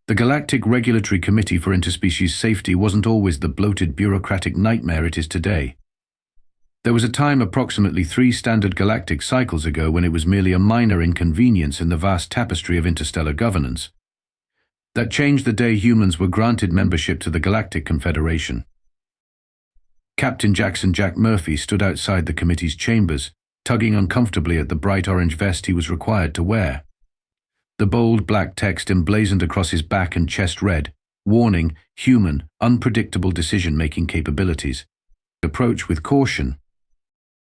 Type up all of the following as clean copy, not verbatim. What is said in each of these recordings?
The Galactic Regulatory Committee for Interspecies Safety wasn't always the bloated bureaucratic nightmare it is today. There was a time approximately 3 standard galactic cycles ago when it was merely a minor inconvenience in the vast tapestry of interstellar governance. That changed the day humans were granted membership to the Galactic Confederation. Captain Jack Murphy stood outside the committee's chambers, tugging uncomfortably at the bright orange vest he was required to wear. The bold black text emblazoned across his back and chest read, "Warning, human, unpredictable decision-making capabilities. Approach with caution."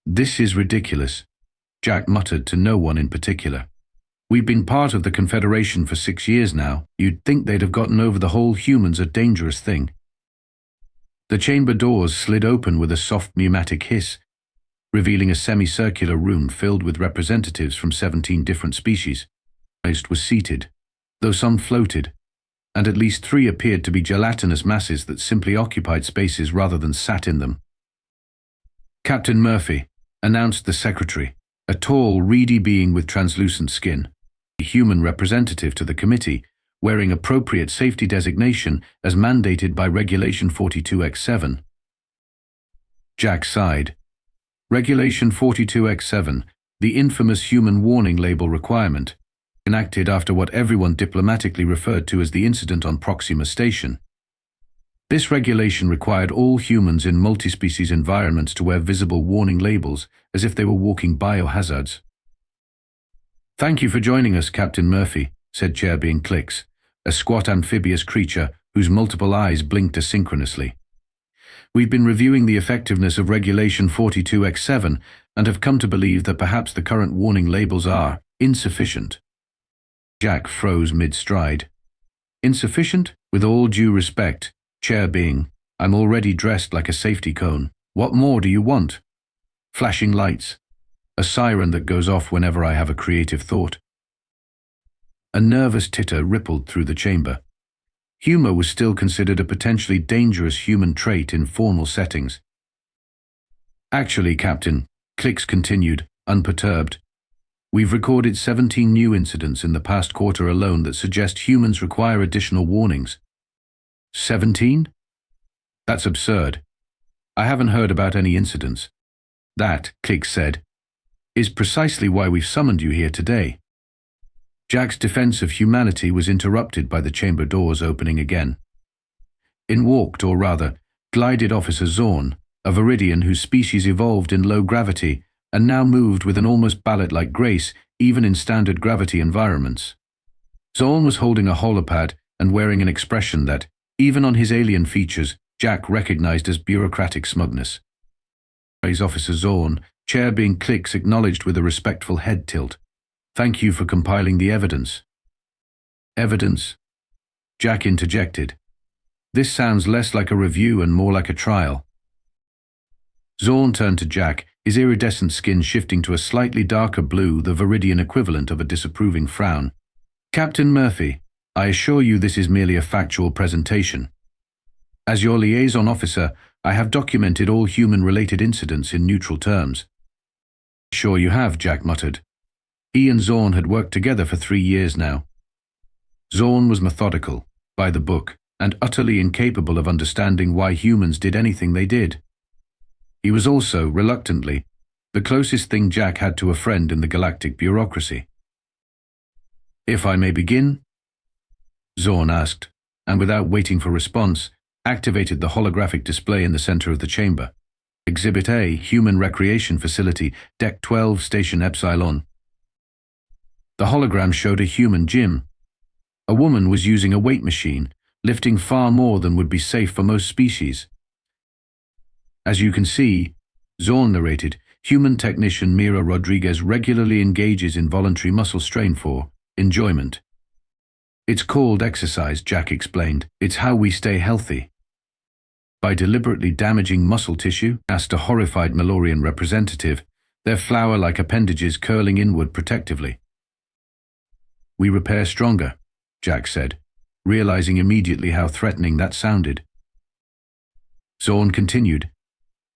"This is ridiculous," Jack muttered to no one in particular. "We've been part of the Confederation for 6 years now. You'd think they'd have gotten over the whole humans a dangerous thing." The chamber doors slid open with a soft pneumatic hiss, revealing a semicircular room filled with representatives from 17 different species. Most were seated, though some floated, and at least 3 appeared to be gelatinous masses that simply occupied spaces rather than sat in them. "Captain Murphy," announced the secretary, a tall, reedy being with translucent skin, a human representative to the committee, wearing appropriate safety designation as mandated by Regulation 42X7. Jack sighed. Regulation 42X7, the infamous human warning label requirement, enacted after what everyone diplomatically referred to as the incident on Proxima Station. This regulation required all humans in multi-species environments to wear visible warning labels as if they were walking biohazards. "Thank you for joining us, Captain Murphy," said Chairbeing Clicks, a squat amphibious creature whose multiple eyes blinked asynchronously. "We've been reviewing the effectiveness of Regulation 42X7 and have come to believe that perhaps the current warning labels are insufficient." Jack froze mid-stride. "Insufficient? With all due respect, Chairbeing, I'm already dressed like a safety cone. What more do you want? Flashing lights. A siren that goes off whenever I have a creative thought." A nervous titter rippled through the chamber. Humor was still considered a potentially dangerous human trait in formal settings. "Actually, Captain," Clicks continued, unperturbed, "we've recorded 17 new incidents in the past quarter alone that suggest humans require additional warnings." 17? That's absurd. I haven't heard about any incidents. That, Clicks said, is precisely why we've summoned you here today. Jack's defense of humanity was interrupted by the chamber doors opening again. In walked, or rather, glided Officer Zorn, a Viridian whose species evolved in low gravity and now moved with an almost ballet-like grace even in standard gravity environments. Zorn was holding a holopad and wearing an expression that, even on his alien features, Jack recognized as bureaucratic smugness. Officer Zorn, Chairbeing Clicks acknowledged with a respectful head tilt. "Thank you for compiling the evidence." "Evidence?" Jack interjected. "This sounds less like a review and more like a trial." Zorn turned to Jack, his iridescent skin shifting to a slightly darker blue, the Viridian equivalent of a disapproving frown. "Captain Murphy, I assure you this is merely a factual presentation. As your liaison officer, I have documented all human-related incidents in neutral terms." "Sure you have," Jack muttered. He and Zorn had worked together for 3 years now. Zorn was methodical, by the book, and utterly incapable of understanding why humans did anything they did. He was also, reluctantly, the closest thing Jack had to a friend in the galactic bureaucracy. "If I may begin?" Zorn asked, and without waiting for response, activated the holographic display in the center of the chamber. Exhibit A, Human Recreation Facility, Deck 12, Station Epsilon. The hologram showed a human gym. A woman was using a weight machine, lifting far more than would be safe for most species. "As you can see," Zorn narrated, "human technician Mira Rodriguez regularly engages in voluntary muscle strain for enjoyment. It's called exercise," Jack explained. "It's how we stay healthy." "By deliberately damaging muscle tissue?" asked a horrified Malorian representative, their flower-like appendages curling inward protectively. "We repair stronger," Jack said, realizing immediately how threatening that sounded. Zorn continued,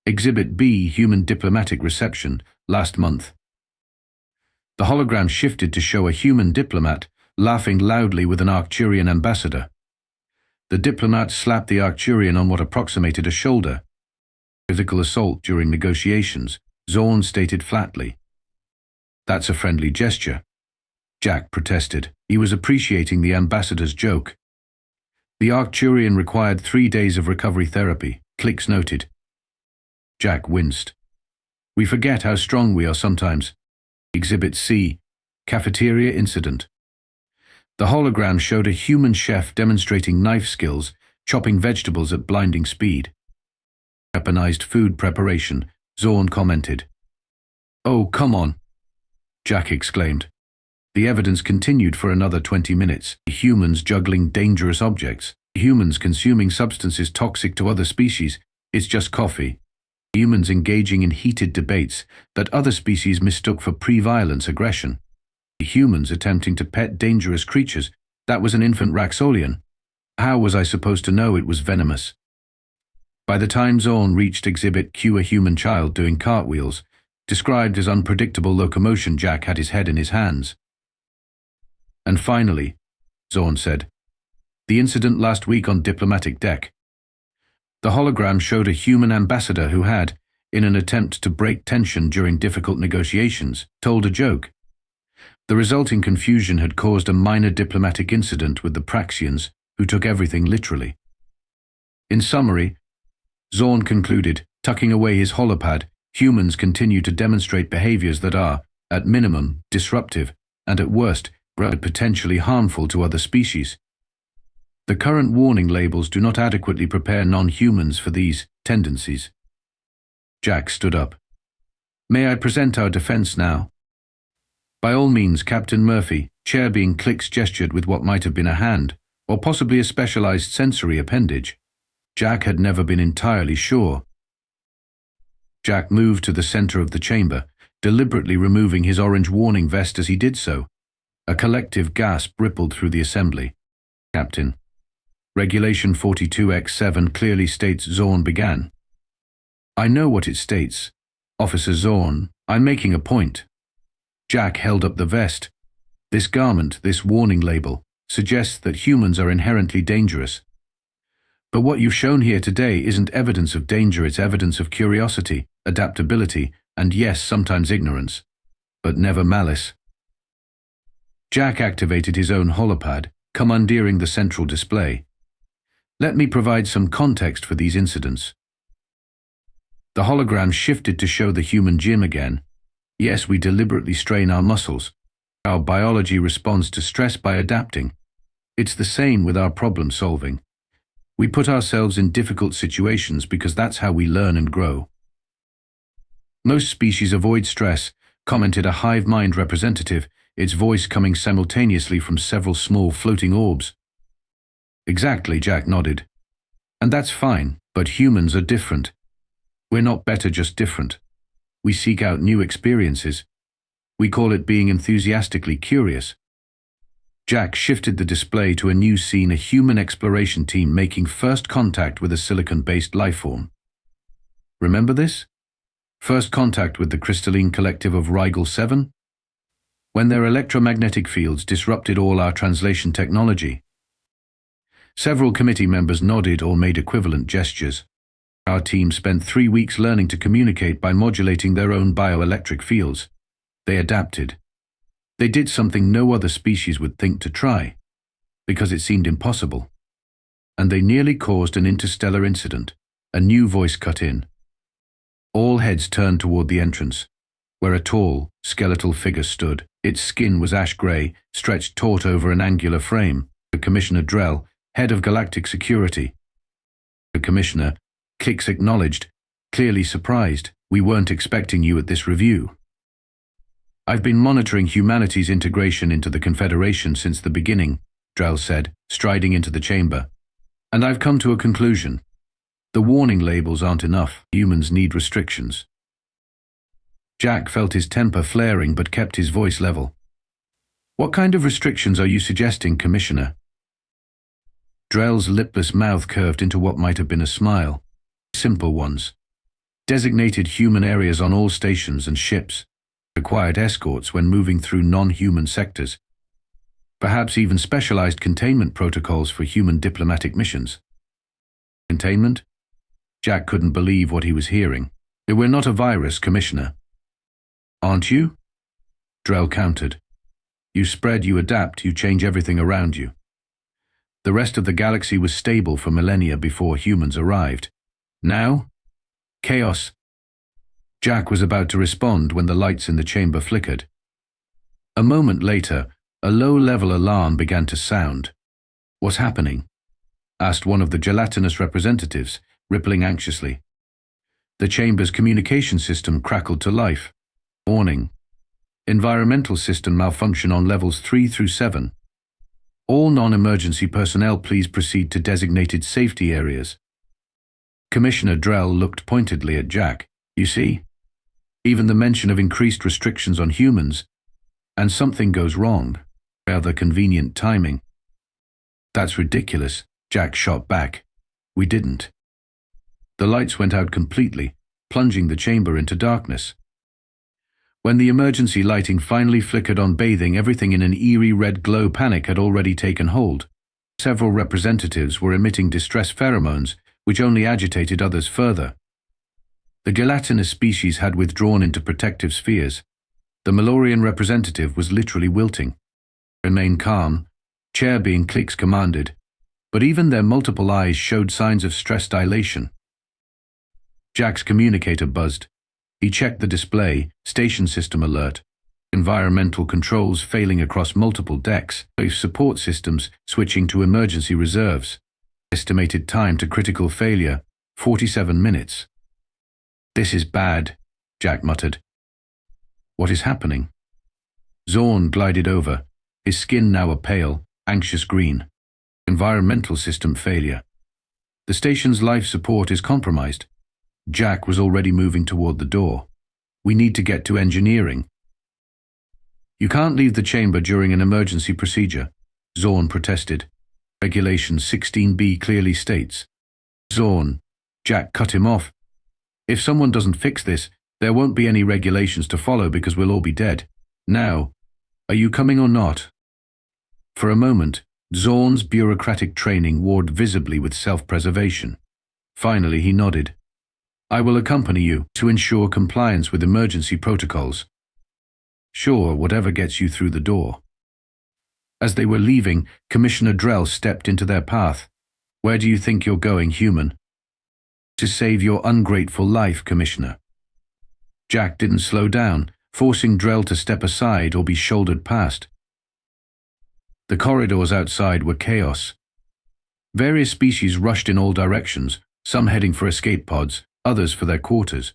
"Exhibit B, Human Diplomatic Reception, last month." The hologram shifted to show a human diplomat, laughing loudly with an Arcturian ambassador. The diplomat slapped the Arcturian on what approximated a shoulder. Physical assault during negotiations, Zorn stated flatly. That's a friendly gesture. Jack protested. He was appreciating the ambassador's joke. The Arcturian required 3 days of recovery therapy, Clicks noted. Jack winced. We forget how strong we are sometimes. Exhibit C, Cafeteria Incident. The hologram showed a human chef demonstrating knife skills, chopping vegetables at blinding speed. Weaponized food preparation, Zorn commented. Oh, come on, Jack exclaimed. The evidence continued for another 20 minutes. Humans juggling dangerous objects. Humans consuming substances toxic to other species. It's just coffee. Humans engaging in heated debates that other species mistook for pre-violence aggression. Humans attempting to pet dangerous creatures. That was an infant Raxolian. How was I supposed to know it was venomous? By the time Zorn reached Exhibit Q, a human child doing cartwheels, described as unpredictable locomotion, Jack had his head in his hands. And finally, Zorn said, the incident last week on diplomatic deck. The hologram showed a human ambassador who had, in an attempt to break tension during difficult negotiations, told a joke. The resulting confusion had caused a minor diplomatic incident with the Praxians, who took everything literally. In summary, Zorn concluded, tucking away his holopad, humans continue to demonstrate behaviors that are, at minimum, disruptive, and at worst, potentially harmful to other species. The current warning labels do not adequately prepare non-humans for these tendencies. Jack stood up. May I present our defense now? By all means, Captain Murphy, chair being Clicks gestured with what might have been a hand, or possibly a specialized sensory appendage. Jack had never been entirely sure. Jack moved to the center of the chamber, deliberately removing his orange warning vest as he did so. A collective gasp rippled through the assembly. Captain. Regulation 42X7 clearly states, Zorn began. I know what it states. Officer Zorn, I'm making a point. Jack held up the vest. This garment, this warning label, suggests that humans are inherently dangerous. But what you've shown here today isn't evidence of danger, it's evidence of curiosity, adaptability, and yes, sometimes ignorance. But never malice. Jack activated his own holopad, commandeering the central display. Let me provide some context for these incidents. The hologram shifted to show the human gym again. Yes, we deliberately strain our muscles. Our biology responds to stress by adapting. It's the same with our problem solving. We put ourselves in difficult situations because that's how we learn and grow. Most species avoid stress, commented a hive mind representative, its voice coming simultaneously from several small floating orbs. Exactly, Jack nodded. And that's fine, but humans are different. We're not better, just different. We seek out new experiences. We call it being enthusiastically curious. Jack shifted the display to a new scene, a human exploration team making first contact with a silicon-based lifeform. Remember this? First contact with the crystalline collective of Rigel 7? When their electromagnetic fields disrupted all our translation technology. Several committee members nodded or made equivalent gestures. Our team spent 3 weeks learning to communicate by modulating their own bioelectric fields. They adapted. They did something no other species would think to try, because it seemed impossible. And they nearly caused an interstellar incident. A new voice cut in. All heads turned toward the entrance, where a tall, skeletal figure stood. Its skin was ash gray, stretched taut over an angular frame. Commissioner Drell, head of Galactic Security. The Commissioner, Clicks acknowledged, clearly surprised. We weren't expecting you at this review. I've been monitoring humanity's integration into the Confederation since the beginning, Drell said, striding into the chamber. And I've come to a conclusion. The warning labels aren't enough. Humans need restrictions. Jack felt his temper flaring but kept his voice level. What kind of restrictions are you suggesting, Commissioner? Drell's lipless mouth curved into what might have been a smile. Simple ones. Designated human areas on all stations and ships. Required escorts when moving through non-human sectors. Perhaps even specialized containment protocols for human diplomatic missions. Containment? Jack couldn't believe what he was hearing. We're not a virus, Commissioner. Aren't you? Drell countered. You spread, you adapt, you change everything around you. The rest of the galaxy was stable for millennia before humans arrived. Now? Chaos. Jack was about to respond when the lights in the chamber flickered. A moment later, a low-level alarm began to sound. What's happening? Asked one of the gelatinous representatives, rippling anxiously. The chamber's communication system crackled to life. Warning. Environmental system malfunction on levels 3 through 7. All non-emergency personnel please proceed to designated safety areas. Commissioner Drell looked pointedly at Jack. You see? Even the mention of increased restrictions on humans, and something goes wrong. Rather convenient timing. That's ridiculous, Jack shot back. We didn't. The lights went out completely, plunging the chamber into darkness. When the emergency lighting finally flickered on, bathing everything in an eerie red glow, panic had already taken hold. Several representatives were emitting distress pheromones, which only agitated others further. The gelatinous species had withdrawn into protective spheres. The Malorian representative was literally wilting. Remain calm, Chair being clicks commanded, but even their multiple eyes showed signs of stress dilation. Jack's communicator buzzed. He checked the display, station system alert, environmental controls failing across multiple decks, life support systems switching to emergency reserves. Estimated time to critical failure, 47 minutes. This is bad, Jack muttered. What is happening? Zorn glided over, his skin now a pale, anxious green. Environmental system failure. The station's life support is compromised. Jack was already moving toward the door. We need to get to engineering. You can't leave the chamber during an emergency procedure, Zorn protested. Regulation 16B clearly states. Zorn, Jack cut him off. If someone doesn't fix this, there won't be any regulations to follow because we'll all be dead. Now, are you coming or not? For a moment, Zorn's bureaucratic training warred visibly with self-preservation. Finally, he nodded. I will accompany you to ensure compliance with emergency protocols. Sure, whatever gets you through the door. As they were leaving, Commissioner Drell stepped into their path. Where do you think you're going, human? To save your ungrateful life, Commissioner. Jack didn't slow down, forcing Drell to step aside or be shouldered past. The corridors outside were chaos. Various species rushed in all directions, some heading for escape pods, others for their quarters.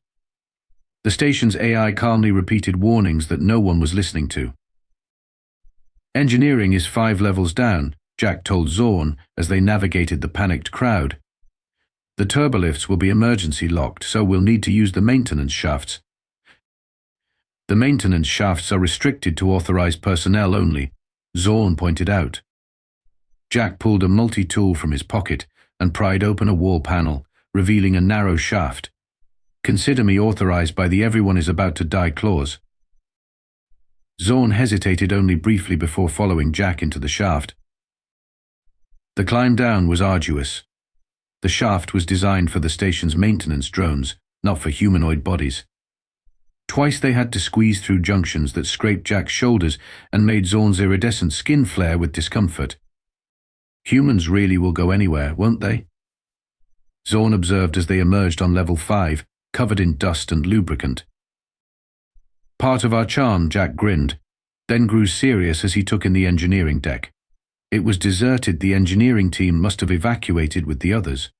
The station's AI calmly repeated warnings that no one was listening to. Engineering is 5 levels down, Jack told Zorn as they navigated the panicked crowd. The turbolifts will be emergency locked, so we'll need to use the maintenance shafts. The maintenance shafts are restricted to authorized personnel only, Zorn pointed out. Jack pulled a multi-tool from his pocket and pried open a wall panel, revealing a narrow shaft. Consider me authorized by the everyone is about to die clause. Zorn hesitated only briefly before following Jack into the shaft. The climb down was arduous. The shaft was designed for the station's maintenance drones, not for humanoid bodies. Twice they had to squeeze through junctions that scraped Jack's shoulders and made Zorn's iridescent skin flare with discomfort. Humans really will go anywhere, won't they? Zorn observed as they emerged on level 5, covered in dust and lubricant. Part of our charm, Jack grinned, then grew serious as he took in the engineering deck. It was deserted. The engineering team must have evacuated with the others.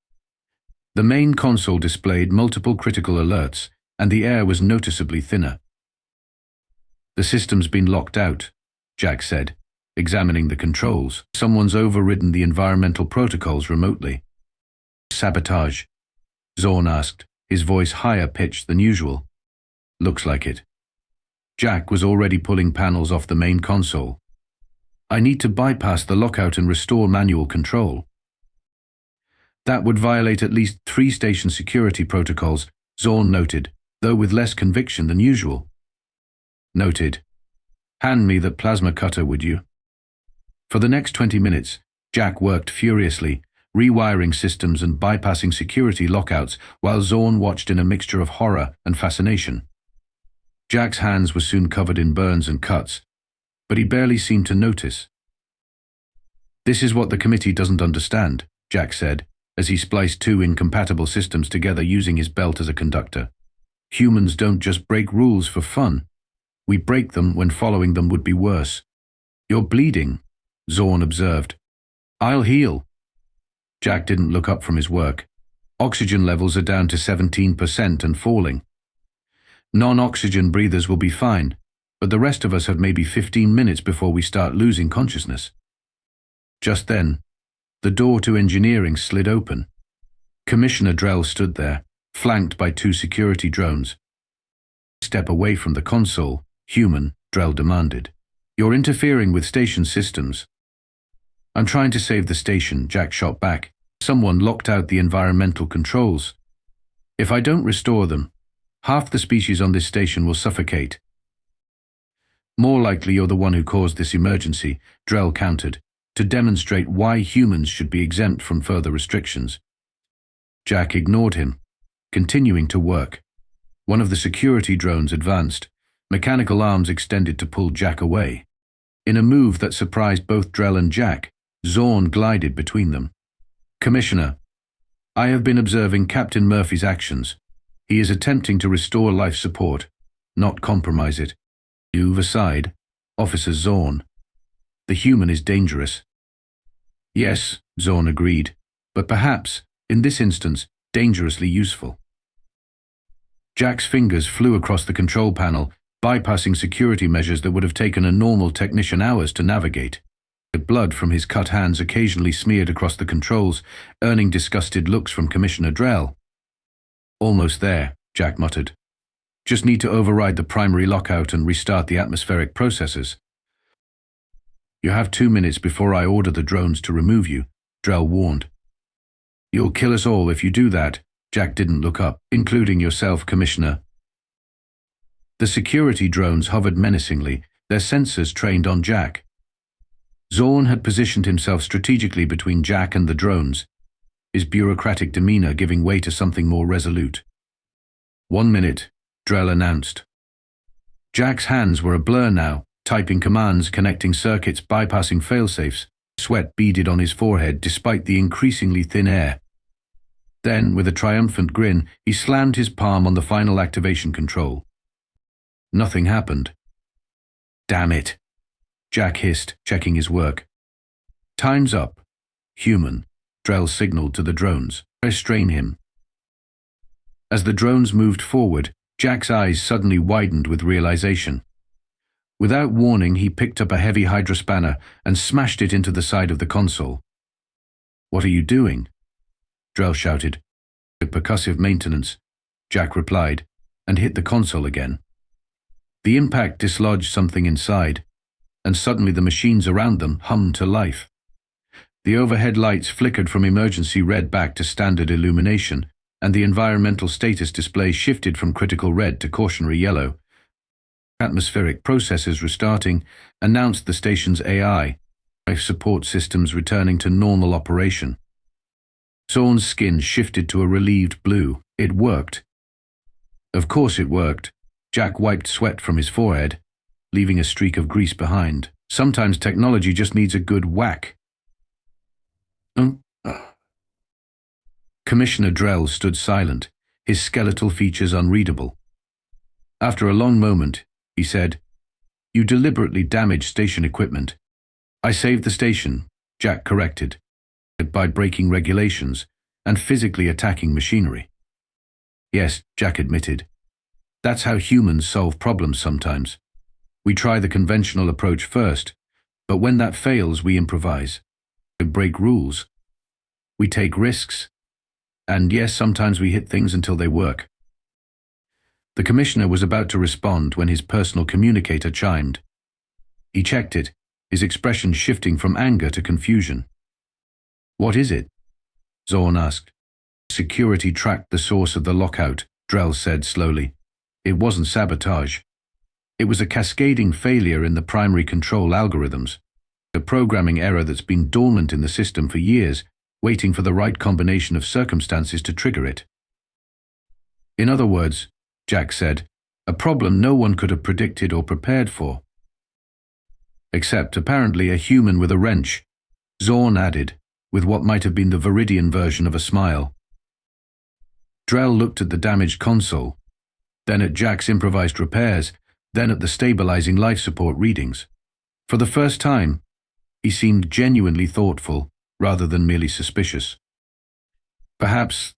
The main console displayed multiple critical alerts, and the air was noticeably thinner. The system's been locked out, Jack said, examining the controls. Someone's overridden the environmental protocols remotely. Sabotage? Zorn asked, his voice higher pitched than usual. Looks like it. Jack was already pulling panels off the main console. I need to bypass the lockout and restore manual control. That would violate at least 3 station security protocols, Zorn noted, though with less conviction than usual. Noted. Hand me that plasma cutter, would you? For the next 20 minutes, Jack worked furiously, rewiring systems and bypassing security lockouts while Zorn watched in a mixture of horror and fascination. Jack's hands were soon covered in burns and cuts, but he barely seemed to notice. "This is what the committee doesn't understand," Jack said, as he spliced two incompatible systems together using his belt as a conductor. "Humans don't just break rules for fun. We break them when following them would be worse." "You're bleeding," Zorn observed. "I'll heal." Jack didn't look up from his work. "Oxygen levels are down to 17% and falling. Non-oxygen breathers will be fine, but the rest of us have maybe 15 minutes before we start losing consciousness." Just then, the door to engineering slid open. Commissioner Drell stood there, flanked by two security drones. "Step away from the console, human," Drell demanded. "You're interfering with station systems." "I'm trying to save the station," Jack shot back. "Someone locked out the environmental controls. If I don't restore them, half the species on this station will suffocate." "More likely you're the one who caused this emergency," Drell countered, to demonstrate why humans should be exempt from further restrictions. Jack ignored him, continuing to work. One of the security drones advanced, mechanical arms extended to pull Jack away. In a move that surprised both Drell and Jack, Zorn glided between them. "Commissioner, I have been observing Captain Murphy's actions. He is attempting to restore life support, not compromise it." Move aside, Officer Zorn. "The human is dangerous." "Yes," Zorn agreed, "but perhaps, in this instance, dangerously useful." Jack's fingers flew across the control panel, bypassing security measures that would have taken a normal technician hours to navigate. The blood from his cut hands occasionally smeared across the controls, earning disgusted looks from Commissioner Drell. "Almost there," Jack muttered. "Just need to override the primary lockout and restart the atmospheric processors." "You have 2 minutes before I order the drones to remove you," Drell warned. "You'll kill us all if you do that." Jack didn't look up. "Including yourself, Commissioner." The security drones hovered menacingly, their sensors trained on Jack. Zorn had positioned himself strategically between Jack and the drones, his bureaucratic demeanor giving way to something more resolute. 1 minute, Drell announced. Jack's hands were a blur now, typing commands, connecting circuits, bypassing failsafes. Sweat beaded on his forehead despite the increasingly thin air. Then, with a triumphant grin, he slammed his palm on the final activation control. Nothing happened. "Damn it," Jack hissed, checking his work. "Time's up. Human," Drell signaled to the drones. "Restrain him." As the drones moved forward, Jack's eyes suddenly widened with realization. Without warning, he picked up a heavy hydrospanner and smashed it into the side of the console. "What are you doing?" Drell shouted. "Percussive maintenance," Jack replied, and hit the console again. The impact dislodged something inside, and suddenly the machines around them hummed to life. The overhead lights flickered from emergency red back to standard illumination, and the environmental status display shifted from critical red to cautionary yellow. Atmospheric processes restarting announced the station's AI, life support systems returning to normal operation. Zorn's skin shifted to a relieved blue. It worked. Of course it worked. Jack wiped sweat from his forehead, leaving a streak of grease behind. Sometimes technology just needs a good whack. Commissioner Drell stood silent, his skeletal features unreadable. After a long moment, he said, "You deliberately damaged station equipment." "I saved the station," Jack corrected, "by breaking regulations and physically attacking machinery." "Yes," Jack admitted. "That's how humans solve problems sometimes. We try the conventional approach first, but when that fails, we improvise. We break rules. We take risks. And yes, sometimes we hit things until they work." The commissioner was about to respond when his personal communicator chimed. He checked it, his expression shifting from anger to confusion. "What is it?" Zorn asked. "Security tracked the source of the lockout," Drell said slowly. "It wasn't sabotage. It was a cascading failure in the primary control algorithms. A programming error that's been dormant in the system for years, waiting for the right combination of circumstances to trigger it. In other words, Jack said, a problem no one could have predicted or prepared for. Except, apparently, a human with a wrench, Zorn added, with what might have been the Viridian version of a smile. Drell looked at the damaged console, then at Jack's improvised repairs, then at the stabilizing life support readings. For the first time, he seemed genuinely thoughtful, rather than merely suspicious. Perhaps,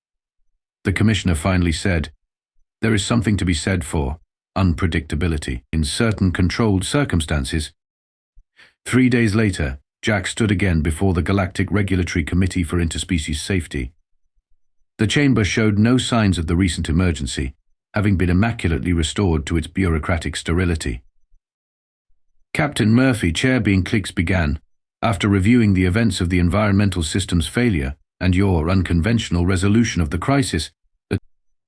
the commissioner finally said, there is something to be said for unpredictability in certain controlled circumstances. 3 days later, Jack stood again before the Galactic Regulatory Committee for Interspecies Safety. The chamber showed no signs of the recent emergency, having been immaculately restored to its bureaucratic sterility. Captain Murphy, Chair being Clicks, began, after reviewing the events of the environmental system's failure and your unconventional resolution of the crisis, that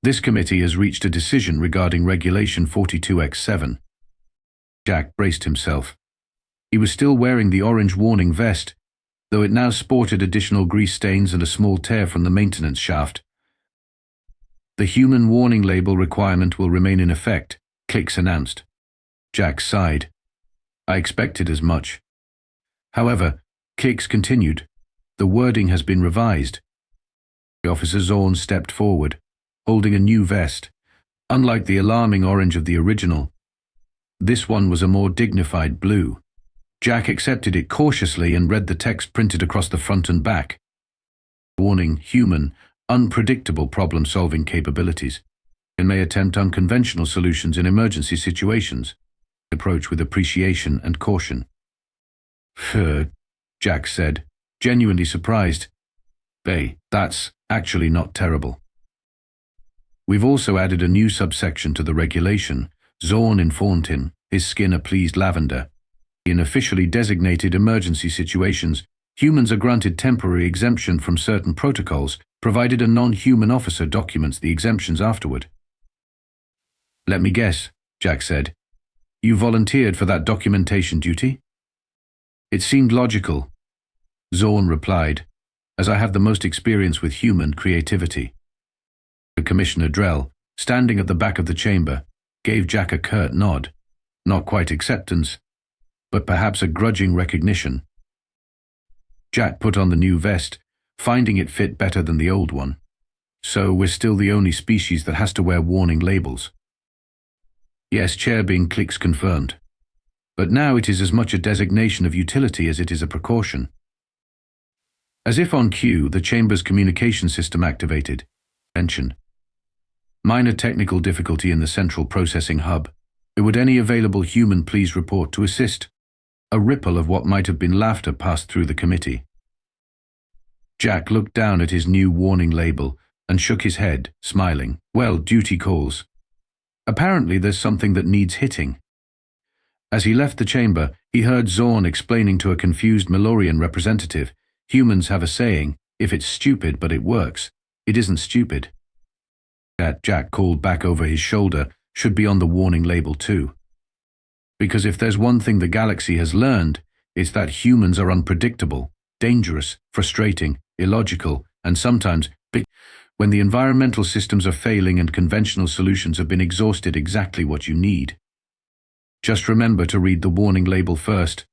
this committee has reached a decision regarding Regulation 42X7. Jack braced himself. He was still wearing the orange warning vest, though it now sported additional grease stains and a small tear from the maintenance shaft. The human warning label requirement will remain in effect, Clicks announced. Jack sighed. I expected as much. However, Clicks continued, the wording has been revised. Officer Zorn stepped forward, holding a new vest. Unlike the alarming orange of the original, this one was a more dignified blue. Jack accepted it cautiously and read the text printed across the front and back. Warning, human, unpredictable problem-solving capabilities, and may attempt unconventional solutions in emergency situations. Approach with appreciation and caution. Jack said, genuinely surprised. That's actually not terrible. We've also added a new subsection to the regulation, Zorn informed him, his skin a pleased lavender. In officially designated emergency situations, humans are granted temporary exemption from certain protocols, provided a non-human officer documents the exemptions afterward. Let me guess, Jack said. You volunteered for that documentation duty? It seemed logical, Zorn replied, as I have the most experience with human creativity. Commissioner Drell, standing at the back of the chamber, gave Jack a curt nod, not quite acceptance, but perhaps a grudging recognition. Jack put on the new vest, finding it fit better than the old one. So we're still the only species that has to wear warning labels. Yes, Chair being Clicks confirmed. But now it is as much a designation of utility as it is a precaution. As if on cue, the chamber's communication system activated. Mention. Minor technical difficulty in the central processing hub. Would any available human please report to assist? A ripple of what might have been laughter passed through the committee. Jack looked down at his new warning label and shook his head, smiling. Well, duty calls. Apparently there's something that needs hitting. As he left the chamber, he heard Zorn explaining to a confused Malorian representative, humans have a saying, if it's stupid but it works, it isn't stupid. That, Jack called back over his shoulder, should be on the warning label too. Because if there's one thing the galaxy has learned, it's that humans are unpredictable, dangerous, frustrating, illogical, and sometimes big. When the environmental systems are failing and conventional solutions have been exhausted, exactly what you need. Just remember to read the warning label first,